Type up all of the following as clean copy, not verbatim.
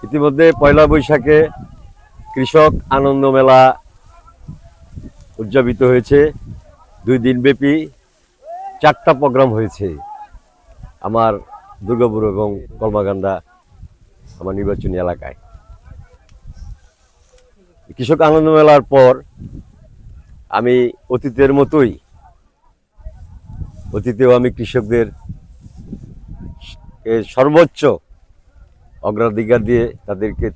ইতিমধ্যে পয়লা বৈশাখে কৃষক আনন্দ মেলা উদযাপিত হয়েছে। 2 দিন ব্যাপী 4টা প্রোগ্রাম হয়েছে আমার দুর্গাপুর এবং কলমাকান্দা আমার নির্বাচনী এলাকায়। কৃষক আনন্দ মেলার পর আমি অতীতেও আমি কৃষকদের সর্বোচ্চ অগ্রাধিকার দিয়ে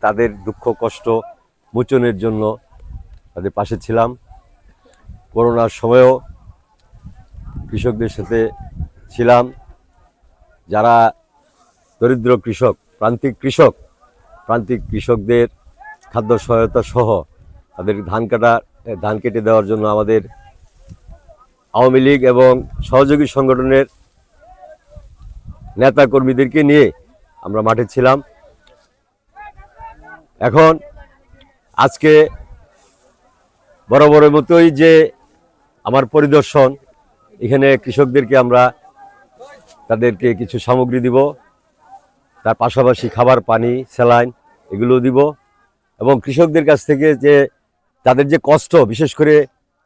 তাদের দুঃখ কষ্ট মোচনের জন্য তাদের পাশে ছিলাম। করোনার সময়েও কৃষকদের সাথে ছিলাম। যারা দরিদ্র কৃষক, প্রান্তিক কৃষকদের খাদ্য সহায়তা সহ তাদের ধান কেটে দেওয়ার জন্য আমাদের আওয়ামী লীগ এবং সহযোগী সংগঠনের নেতা কর্মীদেরকে নিয়ে আমরা মাঠে ছিলাম। এখন আজকে বরাবরের মতোই যে আমার পরিদর্শন, এখানে কৃষকদেরকে আমরা তাদেরকে কিছু সামগ্রী দিব, তার পাশাপাশি খাবার, পানি, স্যালাইন এগুলো দিব এবং কৃষকদের কাছ থেকে যে তাদের যে কষ্ট, বিশেষ করে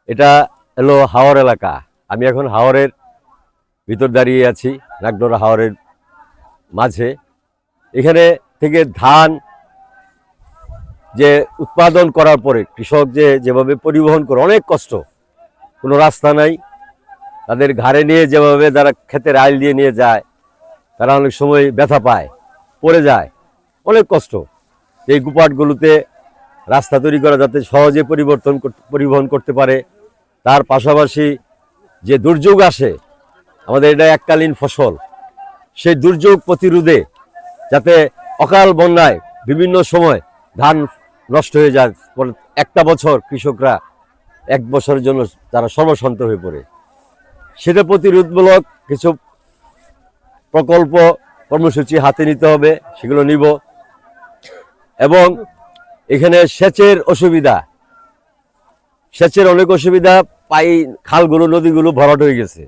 এটা হলো হাওর এলাকা। আমি এখন হাওরের ভিতর দাঁড়িয়ে আছি, নাগডোরা হাওরের মাঝে। এখানে থেকে ধান যে উৎপাদন করার পরে কৃষক যেভাবে পরিবহন করে, অনেক কষ্ট, কোনো রাস্তা নাই, তাদের ঘাড়ে নিয়ে যেভাবে যারা ক্ষেতের আইল দিয়ে নিয়ে যায়, তারা অনেক সময় ব্যথা পায়, পড়ে যায়, অনেক কষ্ট। এই গুপাটগুলোতে রাস্তা তৈরি করা যাতে সহজে পরিবহন করতে পারে। তার পাশাপাশি যে দুর্যোগ আসে, আমাদের এটা এককালীন ফসল, সেই দুর্যোগ প্রতিরোধে যাতে অকাল বন্যায় বিভিন্ন সময় ধান নষ্ট হয়ে যায়, একটা বছর কৃষকরা 1 বছরের জন্য তারা সর্বশান্ত হয়ে পড়ে, সেটা প্রতিরোধমূলক কিছু প্রকল্প কর্মসূচি হাতে নিতে হবে, সেগুলো নিব। এবং এখানে সেচের অনেক অসুবিধা পাই, খালগুলো, নদীগুলো ভরাট হয়ে গেছে।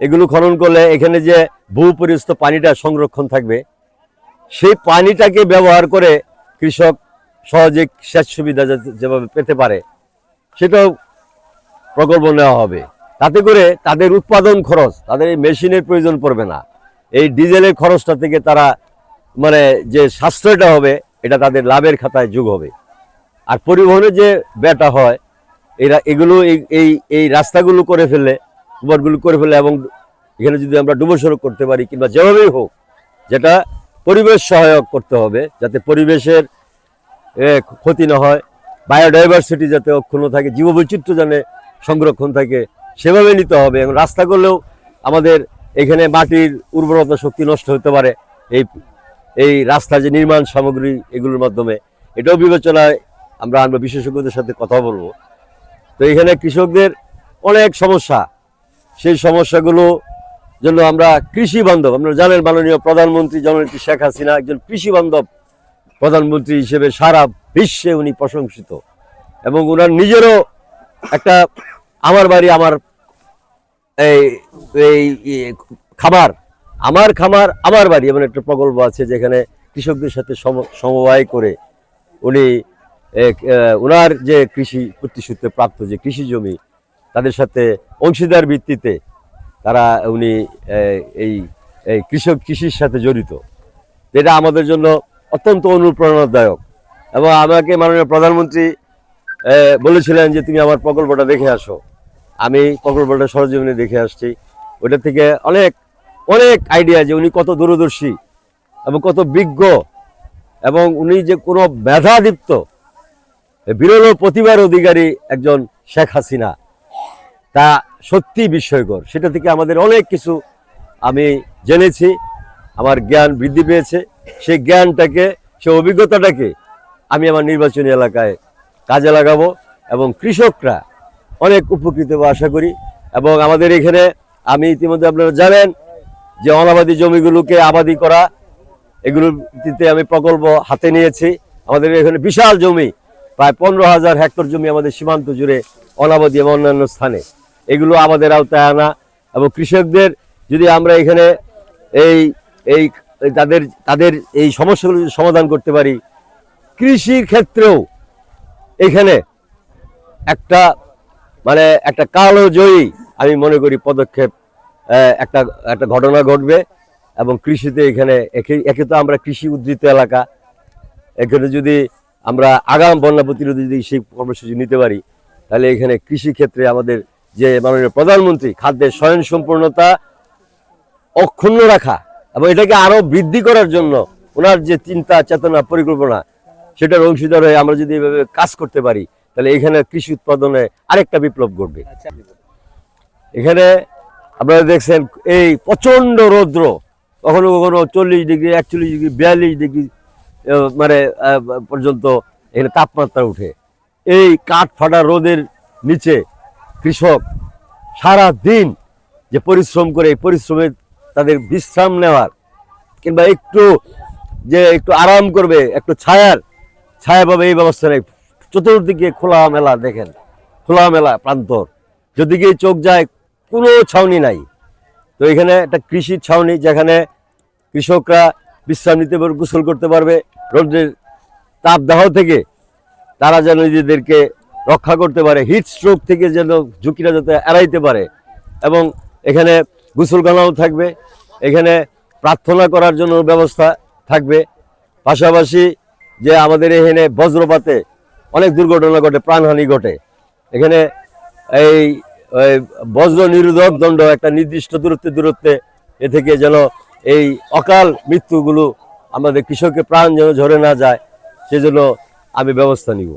এগুলো খনন করলে এখানে যে ভূপরিস্থ পানিটা সংরক্ষণ থাকবে, সেই পানিটাকে ব্যবহার করে কৃষক সহজে সেচ সুবিধা যেভাবে পেতে পারে, সেটাও প্রকল্প নেওয়া হবে। তাতে করে তাদের উৎপাদন খরচ, তাদের এই মেশিনের প্রয়োজন পড়বে না। এই ডিজেলের খরচটা থেকে তারা যে সাশ্রয়টা হবে, এটা তাদের লাভের খাতায় যোগ হবে। আর পরিবহনে যে ব্যয়টা হয়, এগুলো এই রাস্তাগুলো করে ফেললে, গুপাটগুলো করে ফেললে এবং এখানে যদি আমরা ডুবো সড়ক করতে পারি, কিংবা যেভাবেই হোক, যেটা পরিবেশ সহায়ক করতে হবে, যাতে পরিবেশের ক্ষতি না হয়, বায়োডাইভার্সিটি যাতে অক্ষুণ্ণ থাকে, জীববৈচিত্র্য যেন সংরক্ষণ থাকে, সেভাবে নিতে হবে। এবং রাস্তা করলেও আমাদের এখানে মাটির উর্বরতা শক্তি নষ্ট হতে পারে এই রাস্তা যে নির্মাণ সামগ্রী, এগুলোর মাধ্যমে, এটাও বিবেচনায় আমরা বিশেষজ্ঞদের সাথে কথা বলবো। তো এখানে কৃষকদের অনেক সমস্যা, সেই সমস্যাগুলো জন্য আমরা কৃষি বান্ধব, আপনারা জানেন মাননীয় প্রধানমন্ত্রী জননেত্রী শেখ হাসিনা একজন কৃষি বান্ধব প্রধানমন্ত্রী হিসেবে সারা বিশ্বে উনি প্রশংসিত। এবং ওনার নিজেরও একটা আমার বাড়ি আমার খামার আমার বাড়ি এমন একটা প্রকল্প আছে, যেখানে কৃষকদের সাথে সমবায় করে উনি ওনার যে কৃষি প্রতিশ্রুতিতে প্রাপ্ত যে কৃষি জমি, তাদের সাথে অংশীদার ভিত্তিতে উনি এই কৃষির সাথে জড়িত। এটা আমাদের জন্য অত্যন্ত অনুপ্রেরণাদায়ক। এবং আমাকে মাননীয় প্রধানমন্ত্রী বলেছিলেন যে তুমি আমার প্রকল্পটা দেখে আসো। আমি প্রকল্পটা সরজমিনে দেখে আসছি। ওটা থেকে অনেক অনেক আইডিয়া, যে উনি কত দূরদর্শী এবং কত বিজ্ঞ, এবং উনি যে কোনো মেধাদীপ্ত বিরল প্রতিভার অধিকারী একজন শেখ হাসিনা, তা সত্যি বিস্ময়কর। সেটা থেকে আমাদের অনেক কিছু আমি জেনেছি, আমার জ্ঞান বৃদ্ধি পেয়েছে। সেই জ্ঞানটাকে, সেই অভিজ্ঞতাটাকে আমি আমার নির্বাচনী এলাকায় কাজে লাগাবো এবং কৃষকরা অনেক উপকৃত হবে আশা করি। এবং আমাদের এখানে আমি ইতিমধ্যে আপনারা জানেন যে অনাবাদী জমিগুলোকে আবাদি করা, এগুলোতে আমি প্রকল্প হাতে নিয়েছি। আমাদের এখানে বিশাল জমি, প্রায় 15,000 হেক্টর জমি আমাদের সীমান্ত জুড়ে অনাবাদী এবং অন্যান্য স্থানে, এগুলো আমাদের আওতায় আনা এবং কৃষকদের যদি আমরা এখানে এই তাদের তাদের এই সমস্যাগুলো যদি সমাধান করতে পারি, কৃষির ক্ষেত্রেও এখানে একটা মানে একটা কালজয়ী আমি মনে করি পদক্ষেপ, একটা একটা ঘটনা ঘটবে। এবং কৃষিতে এখানে একে তো আমরা কৃষি উদ্ধৃত এলাকা, এখানে যদি আমরা আগাম বন্যা প্রতিরোধী যদি সেই কর্মসূচি নিতে পারি, তাহলে এখানে কৃষি ক্ষেত্রে আমাদের যে মাননীয় প্রধানমন্ত্রী খাদ্যের স্বয়ংসম্পূর্ণতা অক্ষুণ্ণ রাখা এবং এটাকে আরো বৃদ্ধি করার জন্য ওনার যে চিন্তা চেতনা পরিকল্পনা, সেটার অংশীদার হয়ে আমরা যদি এভাবে কাজ করতে পারি, তাহলে এখানে কৃষি উৎপাদনে আরেকটা বিপ্লব ঘটবে। এখানে আপনারা দেখছেন এই প্রচন্ড রৌদ্র, কখনো কখনো 40 ডিগ্রি 41 ডিগ্রি 42 ডিগ্রি মানে পর্যন্ত এখানে তাপমাত্রা উঠে। এই কাঠ ফাটা রোদের নিচে কৃষক সারা দিন যে পরিশ্রম করে, এই পরিশ্রমে তাদের বিশ্রাম নেওয়ার কিংবা একটু আরাম করবে, একটু ছায়া পাবে, এই ব্যবস্থা নেই। চতুর্দিকে খোলামেলা, দেখেন খোলামেলা প্রান্তর, যেদিকে চোখ যায় কোনো ছাউনি নাই। তো এখানে একটা কৃষির ছাউনি, যেখানে কৃষকরা বিশ্রাম নিতে পারবে, গোসল করতে পারবে, রোদের তাপদাহ থেকে তারা যেন নিজেদেরকে রক্ষা করতে পারে, হিট স্ট্রোক থেকে যেন ঝুঁকিটা যাতে এড়াইতে পারে। এবং এখানে গোসলখানাও থাকবে, এখানে প্রার্থনা করার জন্য ব্যবস্থা থাকবে। পাশাপাশি যে আমাদের এখানে বজ্রপাতে অনেক দুর্ঘটনা ঘটে, প্রাণহানি ঘটে, এখানে এই বজ্র নিরোধক দণ্ড একটা নির্দিষ্ট দূরত্বে এ থেকে যেন এই অকাল মৃত্যুগুলো আমাদের কৃষকের প্রাণ যেন ঝরে না যায়, সেজন্য আমি ব্যবস্থা নিব।